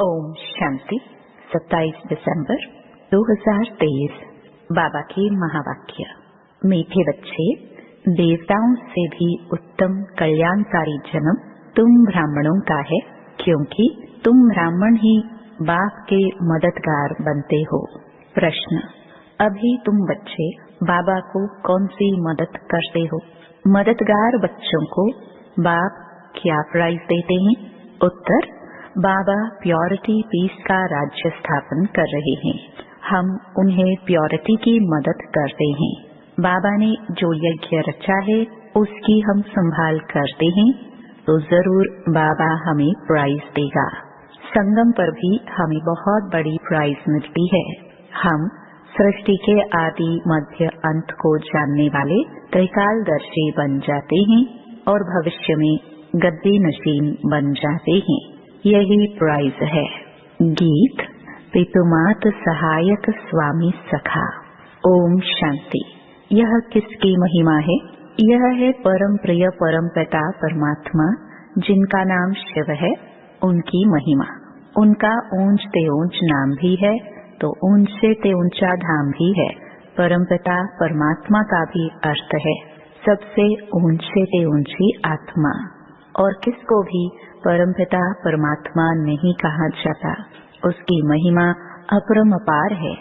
ओम शांति। 27 दिसंबर 2023। बाबा के महावाक्य। मीठे बच्चे, देवताओं से भी उत्तम कल्याणकारी जन्म तुम ब्राह्मणों का है, क्योंकि तुम ब्राह्मण ही बाप के मददगार बनते हो। प्रश्न: अभी तुम बच्चे बाबा को कौन सी मदद करते हो? मददगार बच्चों को बाप क्या प्राइज देते हैं? उत्तर: बाबा प्योरिटी पीस का राज्य स्थापन कर रहे हैं। हम उन्हें प्योरिटी की मदद करते हैं। बाबा ने जो यज्ञ रचा है उसकी हम संभाल करते हैं तो जरूर बाबा हमें प्राइज देगा। संगम पर भी हमें बहुत बड़ी प्राइज मिलती है। हम सृष्टि के आदि मध्य अंत को जानने वाले त्रिकालदर्शी बन जाते हैं और भविष्य में गद्दी नशीन बन जाते हैं। यही प्राइज है। गीत पितुमात सहायक स्वामी सखा। ओम शांति। यह किसकी महिमा है? यह है परम प्रिय परम पिता परमात्मा, जिनका नाम शिव है, उनकी महिमा। उनका ऊंच ते ऊंच नाम भी है तो ऊंचे ते ऊंचा धाम भी है। परम पिता परमात्मा का भी अर्थ है सबसे ऊंचे ते ऊंची आत्मा। और किसको भी परमपिता परमात्मा नहीं कहा जाता। उसकी महिमा अपरंपार है।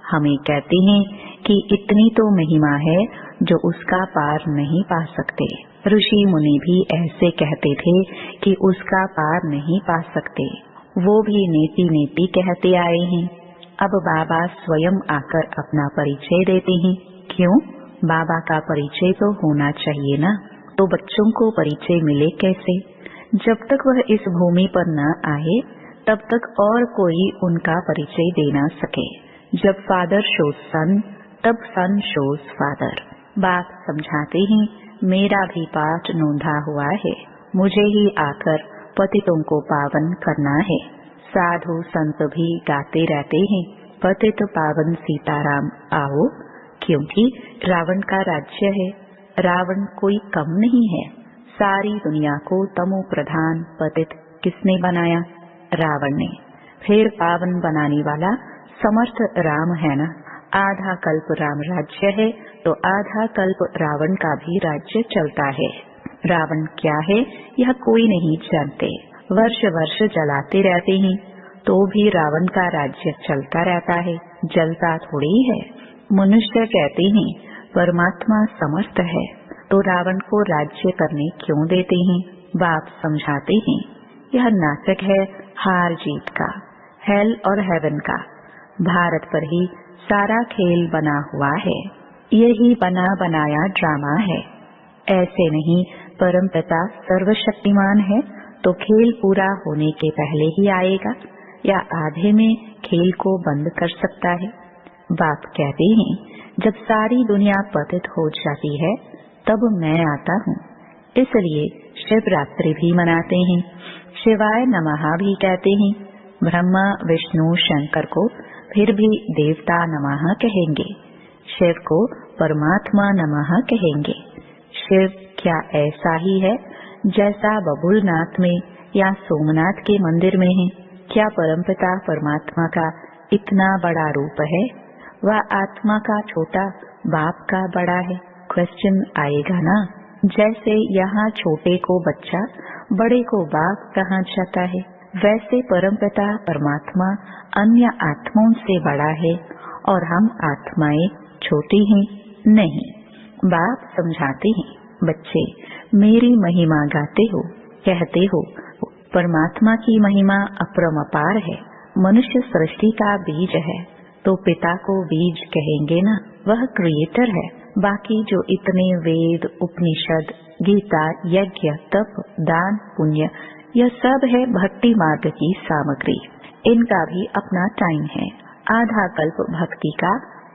हमें कहते हैं कि इतनी तो महिमा है जो उसका पार नहीं पा सकते। ऋषि मुनि भी ऐसे कहते थे कि उसका पार नहीं पा सकते। वो भी नेति नेति कहते आए हैं। अब बाबा स्वयं आकर अपना परिचय देते हैं। क्यों? बाबा का परिचय तो होना चाहिए ना। तो बच्चों को परिचय मिले कैसे? जब तक वह इस भूमि पर न आए तब तक और कोई उनका परिचय दे न सके। जब फादर शोज सन तब सन शोज फादर। बाप समझाते हैं, मेरा भी पाठ नोंधा हुआ है, मुझे ही आकर पतितों को पावन करना है। साधु संत भी गाते रहते हैं, पतित पावन सीताराम आओ, क्योंकि रावण का राज्य है। रावण कोई कम नहीं है। सारी दुनिया को तमो प्रधान पतित किसने बनाया? रावण ने। फिर पावन बनाने वाला समर्थ राम है ना। आधा कल्प राम राज्य है तो आधा कल्प रावण का भी राज्य चलता है। रावण क्या है यह कोई नहीं जानते। वर्ष वर्ष जलाते रहते हैं तो भी रावण का राज्य चलता रहता है, जलता थोड़ी है। मनुष्य कहते हैं परमात्मा समर्थ है तो रावण को राज्य करने क्यों देते हैं? बाप समझाते हैं, यह नाटक है हार जीत का, हेल और हेवन का। भारत पर ही सारा खेल बना हुआ है। यही बना बनाया ड्रामा है। ऐसे नहीं, परमपिता सर्वशक्तिमान है तो खेल पूरा होने के पहले ही आएगा या आधे में खेल को बंद कर सकता है? बाप कहते हैं, जब सारी दुनिया पतित हो जाती है तब मैं आता हूँ। इसलिए शिवरात्रि भी मनाते हैं, शिवाय नमः भी कहते हैं। ब्रह्मा विष्णु शंकर को फिर भी देवता नमः कहेंगे, शिव को परमात्मा नमः कहेंगे। शिव क्या ऐसा ही है जैसा बबुलनाथ में या सोमनाथ के मंदिर में है? क्या परमपिता परमात्मा का इतना बड़ा रूप है? वह आत्मा का छोटा, बाप का बड़ा है? क्वेश्चन आएगा ना। जैसे यहाँ छोटे को बच्चा, बड़े को बाप कहा जाता है, वैसे परमपिता परमात्मा अन्य आत्माओं से बड़ा है और हम आत्माएं छोटी हैं? नहीं। बाप समझाते हैं, बच्चे मेरी महिमा गाते हो, कहते हो। परमात्मा की महिमा अपरंपार है। मनुष्य सृष्टि का बीज है तो पिता को बीज कहेंगे ना। वह क्रिएटर है। बाकी जो इतने वेद, उपनिषद, गीता, यज्ञ, तप, दान, पुण्य, यह सब है भक्ति मार्ग की सामग्री। इनका भी अपना टाइम है। आधा कल्प भक्ति का,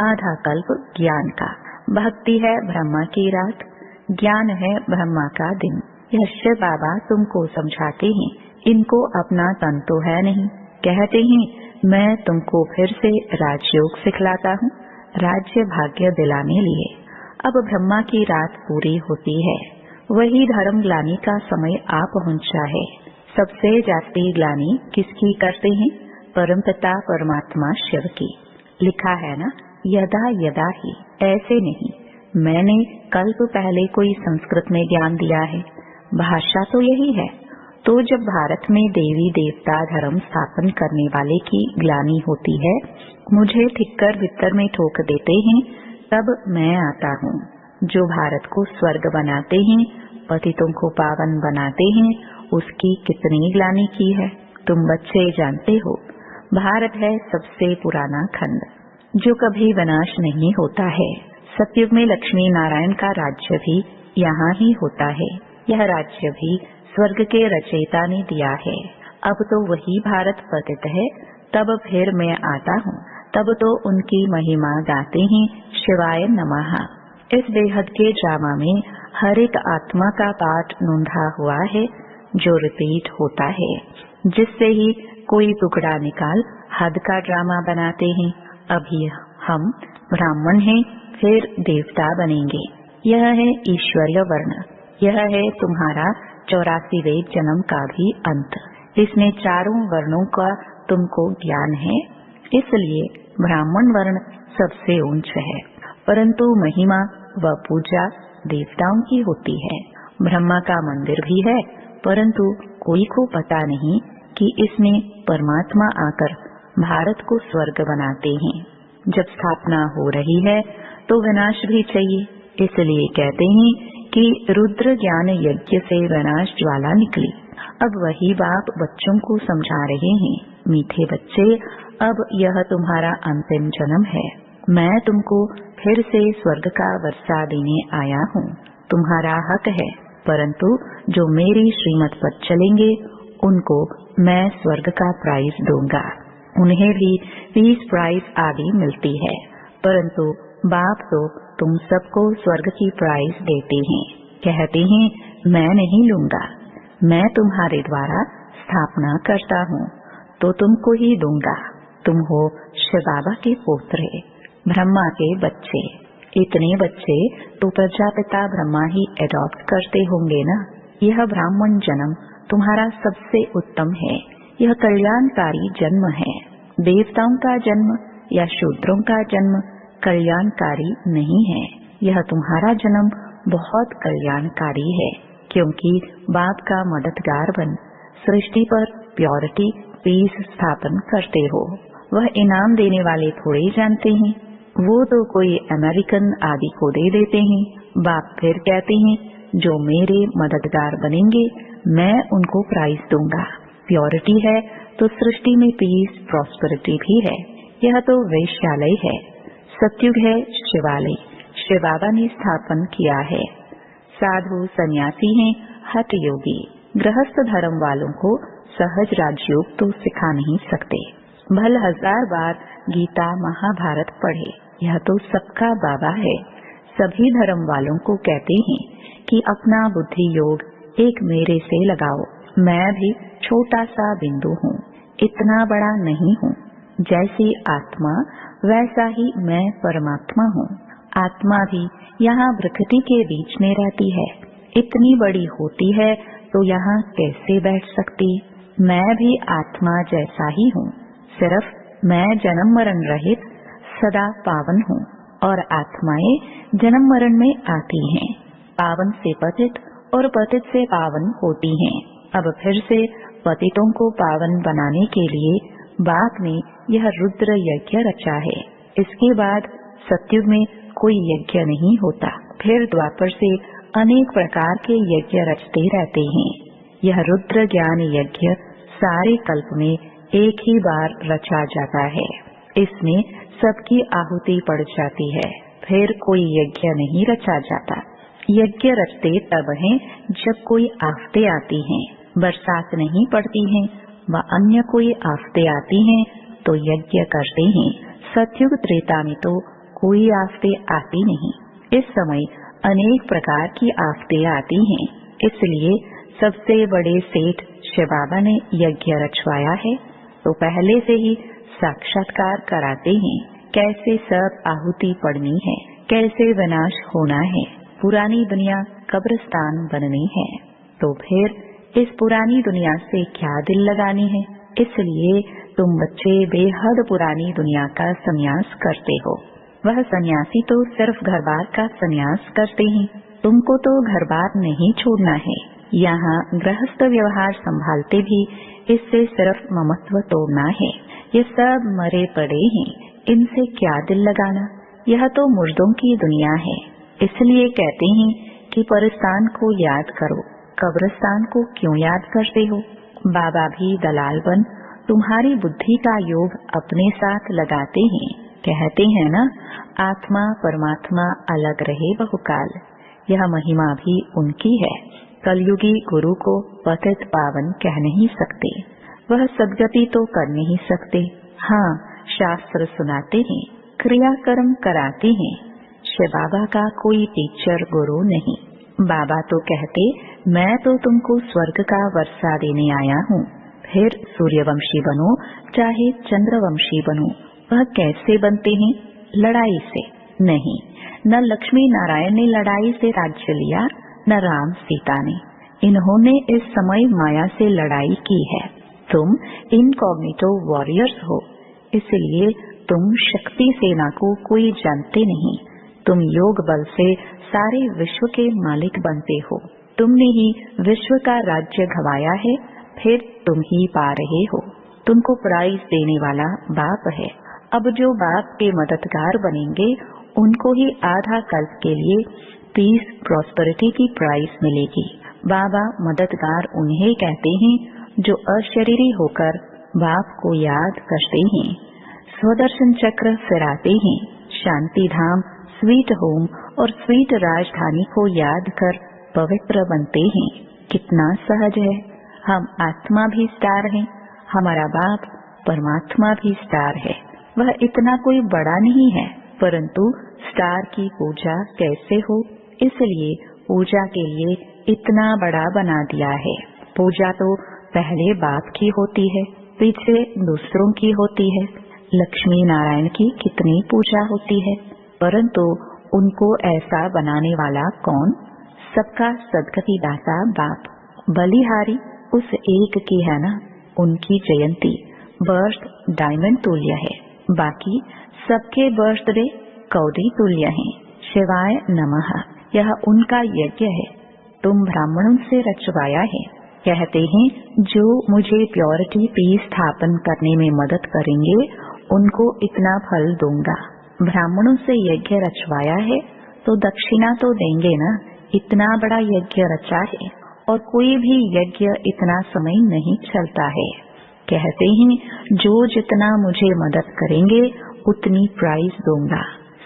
आधा कल्प ज्ञान का। भक्ति है ब्रह्मा की रात, ज्ञान है ब्रह्मा का दिन। यह शिव बाबा तुमको समझाते हैं। इनको अपना तन तो है नहीं। कहते हैं, मैं तुमको फिर से राजयोग सिखलाता हूँ, राज्य भाग्य दिलाने लिए। अब ब्रह्मा की रात पूरी होती है, वही धर्म लाने का समय आ पहुँचा है। सबसे जास्ती ग्लानि किसकी करते हैं? परमपिता परमात्मा शिव की। लिखा है ना, यदा यदा ही। ऐसे नहीं, मैंने कल्प पहले कोई संस्कृत में ज्ञान दिया है, भाषा तो यही है। तो जब भारत में देवी देवता धर्म स्थापन करने वाले की ग्लानि होती है, मुझे ठिक्कर बित्तर में ठोक देते हैं, तब मैं आता हूँ। जो भारत को स्वर्ग बनाते हैं, पतितों को पावन बनाते हैं, उसकी कितनी ग्लानि की है तुम बच्चे जानते हो। भारत है सबसे पुराना खंड, जो कभी विनाश नहीं होता है। सतयुग में लक्ष्मी नारायण का राज्य भी यहाँ ही होता है। यह राज्य भी स्वर्ग के रचयिता ने दिया है। अब तो वही भारत पतित है, तब फिर मैं आता हूँ, तब तो उनकी महिमा गाते हैं, शिवाय नमः। इस बेहद के ड्रामा में हर एक आत्मा का पाठ नोंधा हुआ है, जो रिपीट होता है, जिससे ही कोई टुकड़ा निकाल हद का ड्रामा बनाते हैं। अभी हम ब्राह्मण हैं, फिर देवता बनेंगे। यह है ईश्वरीय वर्ण। यह है तुम्हारा 84वें जन्म का भी अंत। इसमें चारों वर्णों का तुमको ज्ञान है, इसलिए ब्राह्मण वर्ण सबसे ऊंच है। परंतु महिमा व पूजा देवताओं की होती है। ब्रह्मा का मंदिर भी है, परंतु कोई को पता नहीं कि इसमें परमात्मा आकर भारत को स्वर्ग बनाते हैं। जब स्थापना हो रही है तो विनाश भी चाहिए, इसलिए कहते हैं कि रुद्र ज्ञान यज्ञ से विनाश ज्वाला निकली। अब वही बाप बच्चों को समझा रहे हैं, मीठे बच्चे, अब यह तुम्हारा अंतिम जन्म है। मैं तुमको फिर से स्वर्ग का वर्षा देने आया हूँ। तुम्हारा हक है, परंतु जो मेरी श्रीमत पर चलेंगे उनको मैं स्वर्ग का प्राइज दूंगा। उन्हें भी पीस प्राइज आदि मिलती है, परंतु बाप तो तुम सबको स्वर्ग की प्राइज देते हैं। कहते हैं मैं नहीं लूंगा, मैं तुम्हारे द्वारा स्थापना करता हूँ तो तुमको ही दूंगा। तुम हो शिव बाबा के पोत्र, ब्रह्मा के बच्चे। इतने बच्चे तो प्रजापिता ब्रह्मा ही एडॉप्ट करते होंगे ना। यह ब्राह्मण जन्म तुम्हारा सबसे उत्तम है। यह कल्याणकारी जन्म है। देवताओं का जन्म या शूद्रों का जन्म कल्याणकारी नहीं है। यह तुम्हारा जन्म बहुत कल्याणकारी है, क्योंकि बाप का मददगार बन सृष्टि पर प्योरिटी पीस स्थापन करते हो। वह इनाम देने वाले थोड़े जानते हैं, वो तो कोई अमेरिकन आदि को दे देते हैं। बाप फिर कहते हैं जो मेरे मददगार बनेंगे मैं उनको प्राइज दूंगा। प्योरिटी है तो सृष्टि में पीस प्रॉस्पेरिटी भी है। यह तो वैश्यालय है, सतयुग है शिवालय। शिव बाबा ने स्थापन किया है। साधु सन्यासी हैं, हठ योगी। गृहस्थ धर्म वालों को सहज राजयोग तो सिखा नहीं सकते। भल 1000 बार गीता महाभारत पढ़े, यह तो सबका बाबा है। सभी धर्म वालों को कहते हैं कि अपना बुद्धि योग एक मेरे से लगाओ। मैं भी छोटा सा बिंदु हूँ, इतना बड़ा नहीं हूँ। जैसी आत्मा वैसा ही मैं परमात्मा हूँ। आत्मा भी यहाँ प्रकृति के बीच में रहती है। इतनी बड़ी होती है तो यहाँ कैसे बैठ सकती? मैं भी आत्मा जैसा ही हूँ, सिर्फ मैं जन्म मरण रहित सदा पावन हूँ और आत्माएं जन्म मरण में आती हैं। पावन से पतित और पतित से पावन होती हैं। अब फिर से पतितों को पावन बनाने के लिए बाप ने यह रुद्र यज्ञ रचा है। इसके बाद सतयुग में कोई यज्ञ नहीं होता, फिर द्वापर से अनेक प्रकार के यज्ञ रचते रहते हैं। यह रुद्र ज्ञान यज्ञ सारे कल्प में एक ही बार रचा जाता है। इसमें सबकी आहुति पड़ जाती है, फिर कोई यज्ञ नहीं रचा जाता। यज्ञ रचते तब हैं जब कोई आफतें आती हैं, बरसात नहीं पड़ती है व अन्य कोई आफतें आती हैं तो यज्ञ करते हैं। सतयुग त्रेता में तो कोई आफतें आती नहीं। इस समय अनेक प्रकार की आफतें आती हैं, इसलिए सबसे बड़े सेठ शिव बाबा ने यज्ञ रचवाया है तो पहले से ही साक्षात्कार कराते हैं कैसे सब आहुति पड़नी है, कैसे विनाश होना है, पुरानी दुनिया कब्रिस्तान बननी है। तो फिर इस पुरानी दुनिया से क्या दिल लगानी है। इसलिए तुम बच्चे बेहद पुरानी दुनिया का संन्यास करते हो। वह सन्यासी तो सिर्फ घर बार का संन्यास करते हैं, तुमको तो घर बार नहीं छोड़ना है। यहाँ गृहस्थ व्यवहार संभालते भी इससे सिर्फ ममत्व तोड़ना है। ये सब मरे पड़े हैं, इनसे क्या दिल लगाना। यह तो मुर्दों की दुनिया है। इसलिए कहते हैं कि परस्तान को याद करो, कब्रिस्तान को क्यों याद करते हो। बाबा भी दलाल बन तुम्हारी बुद्धि का योग अपने साथ लगाते हैं। कहते हैं ना, आत्मा परमात्मा अलग रहे बहुकाल। यह महिमा भी उनकी है। कलयुगी गुरु को पतित पावन कह नहीं सकते, वह सद्गति तो कर नहीं सकते। हाँ, शास्त्र सुनाते हैं, क्रियाकर्म कराते हैं। शिव बाबा का कोई टीचर गुरु नहीं। बाबा तो कहते, मैं तो तुमको स्वर्ग का वर्षा देने आया हूँ, फिर सूर्यवंशी बनो चाहे चंद्रवंशी बनो। वह कैसे बनते हैं? लड़ाई से नहीं। न लक्ष्मी नारायण ने लड़ाई से राज्य लिया, न राम सीता ने। इन्होंने इस समय माया से लड़ाई की है। तुम इनकॉग्निटो वॉरियर्स हो, इसलिए तुम शक्ति सेना को कोई जानते नहीं। तुम योग बल से सारे विश्व के मालिक बनते हो। तुमने ही विश्व का राज्य घवाया है, फिर तुम ही पा रहे हो। तुमको प्राइज देने वाला बाप है। अब जो बाप के मददगार बनेंगे उनको ही आधा कल्प के लिए पीस प्रॉस्पेरिटी की प्राइज मिलेगी। बाबा मददगार उन्हें कहते हैं जो अशरीरी होकर बाप को याद करते हैं, स्वदर्शन चक्र फिराते हैं, शांति धाम, स्वीट होम और स्वीट राजधानी को याद कर पवित्र बनते हैं। कितना सहज है। हम आत्मा भी स्टार हैं, हमारा बाप परमात्मा भी स्टार है। वह इतना कोई बड़ा नहीं है, परंतु स्टार की पूजा कैसे हो, इसलिए पूजा के लिए इतना बड़ा बना दिया है। पूजा तो पहले बाप की होती है, पीछे दूसरों की होती है। लक्ष्मी नारायण की कितनी पूजा होती है, परंतु उनको ऐसा बनाने वाला कौन? सबका सदगति दाता बाप। बलिहारी उस एक की है ना। उनकी जयंती बर्थ डायमंड तुल्य है, बाकी सबके बर्थडे कौड़ी तुल्य हैं। शिवाय नमः, यह उनका यज्ञ है। तुम ब्राह्मणों से रचवाया है। कहते हैं जो मुझे प्योरिटी पीस स्थापन करने में मदद करेंगे उनको इतना फल दूंगा। ब्राह्मणों से यज्ञ रचवाया है तो दक्षिणा तो देंगे ना। इतना बड़ा यज्ञ रचा है और कोई भी यज्ञ इतना समय नहीं चलता है। कहते हैं जो जितना मुझे मदद करेंगे उतनी प्राइज दूंगा।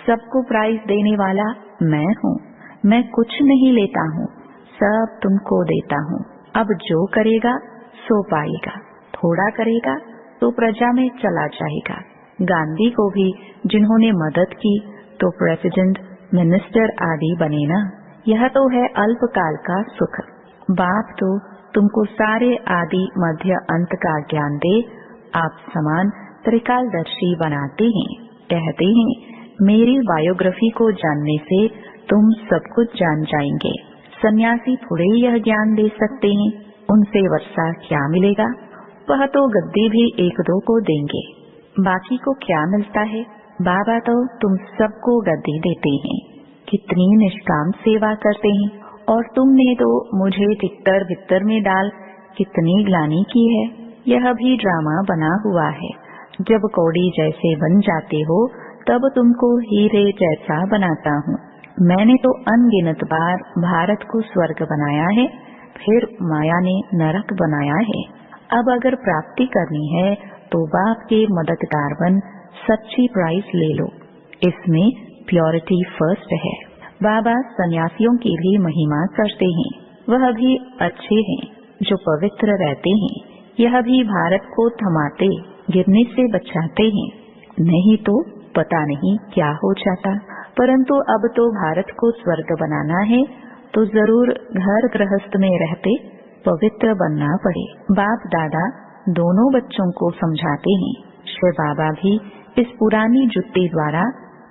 सबको प्राइज देने वाला मैं हूँ। मैं कुछ नहीं लेता हूँ, सब तुमको देता हूँ। अब जो करेगा सो पाएगा, थोड़ा करेगा तो प्रजा में चला जाएगा। गांधी को भी जिन्होंने मदद की तो प्रेसिडेंट, मिनिस्टर आदि बने ना। यह तो है अल्पकाल का सुख। बाप तो तुमको सारे आदि मध्य अंत का ज्ञान दे आप समान त्रिकालदर्शी बनाते हैं। कहते हैं मेरी बायोग्राफी को जानने से तुम सब कुछ जान जाएंगे। सन्यासी थोड़े यह ज्ञान दे सकते हैं, उनसे वर्षा क्या मिलेगा। वह तो गद्दी भी एक दो को देंगे, बाकी को क्या मिलता है। बाबा तो तुम सबको गद्दी देते हैं। कितनी निष्काम सेवा करते हैं। और तुमने तो मुझे तितर बितर में डाल कितनी ग्लानि की है। यह भी ड्रामा बना हुआ है। जब कौड़ी जैसे बन जाते हो तब तुमको हीरे जैसा बनाता हूँ। मैंने तो अनगिनत बार भारत को स्वर्ग बनाया है, फिर माया ने नरक बनाया है। अब अगर प्राप्ति करनी है तो बाप के मददगार बन सच्ची प्राइज ले लो। इसमें प्योरिटी फर्स्ट है। बाबा सन्यासियों की भी महिमा करते हैं। वह भी अच्छे हैं जो पवित्र रहते हैं। यह भी भारत को थमाते, गिरने से बचाते हैं, नहीं तो पता नहीं क्या हो जाता। परंतु अब तो भारत को स्वर्ग बनाना है तो जरूर घर गृहस्थ में रहते पवित्र बनना पड़े। बाप दादा दोनों बच्चों को समझाते हैं। शिव बाबा भी इस पुरानी जुत्ती द्वारा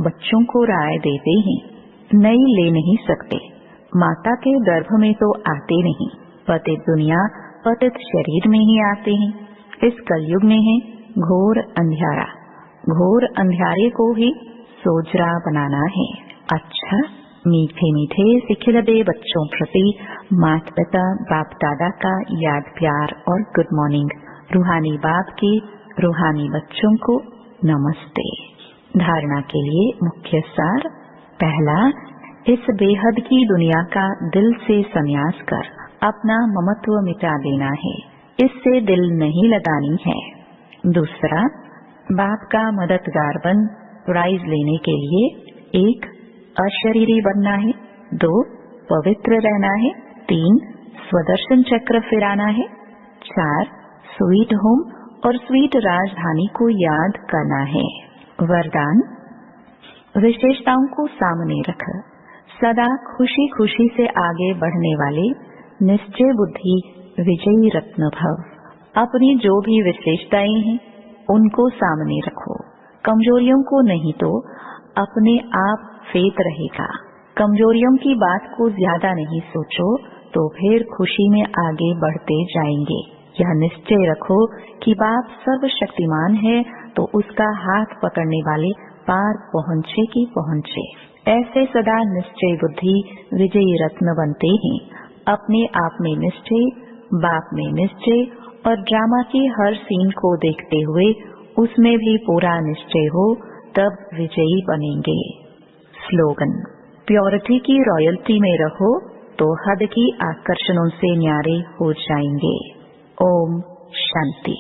बच्चों को राय देते हैं। नई ले नहीं सकते, माता के गर्भ में तो आते नहीं। पतित दुनिया पतित शरीर में ही आते हैं। इस कलयुग में है घोर अंधियारा। घोर अंधियारे को ही सोजरा बनाना है। अच्छा, मीठे मीठे सिखिलदे बच्चों प्रति माता पिता बाप दादा का याद प्यार और गुड मॉर्निंग। रूहानी बाप के रूहानी बच्चों को नमस्ते। धारणा के लिए मुख्य सार। पहला, इस बेहद की दुनिया का दिल से संन्यास कर अपना ममत्व मिटा देना है। इससे दिल नहीं लगानी है। दूसरा, बाप का मददगार बन प्राइज लेने के लिए 1. अशरीरी बनना है। 2. पवित्र रहना है। 3. स्वदर्शन चक्र फिराना है। 4. स्वीट होम और स्वीट राजधानी को याद करना है। वरदान, विशेषताओं को सामने रख सदा खुशी खुशी से आगे बढ़ने वाले निश्चय बुद्धि विजयी रत्न भव। अपनी जो भी विशेषताएं हैं उनको सामने रखो, कमजोरियों को नहीं, तो अपने आप फेत रहेगा। कमजोरियों की बात को ज्यादा नहीं सोचो तो फिर खुशी में आगे बढ़ते जाएंगे। यह निश्चय रखो कि बाप सर्वशक्तिमान है, तो उसका हाथ पकड़ने वाले पार पहुँचे कि पहुँचे। ऐसे सदा निश्चय बुद्धि विजयी रत्न बनते हैं। अपने आप में निश्चय, बाप में निश्चय और ड्रामा के हर सीन को देखते हुए उसमें भी पूरा निश्चय हो, तब विजयी बनेंगे। स्लोगन, प्योरिटी की रॉयल्टी में रहो तो हद की आकर्षणों से न्यारे हो जाएंगे। ओम शांति।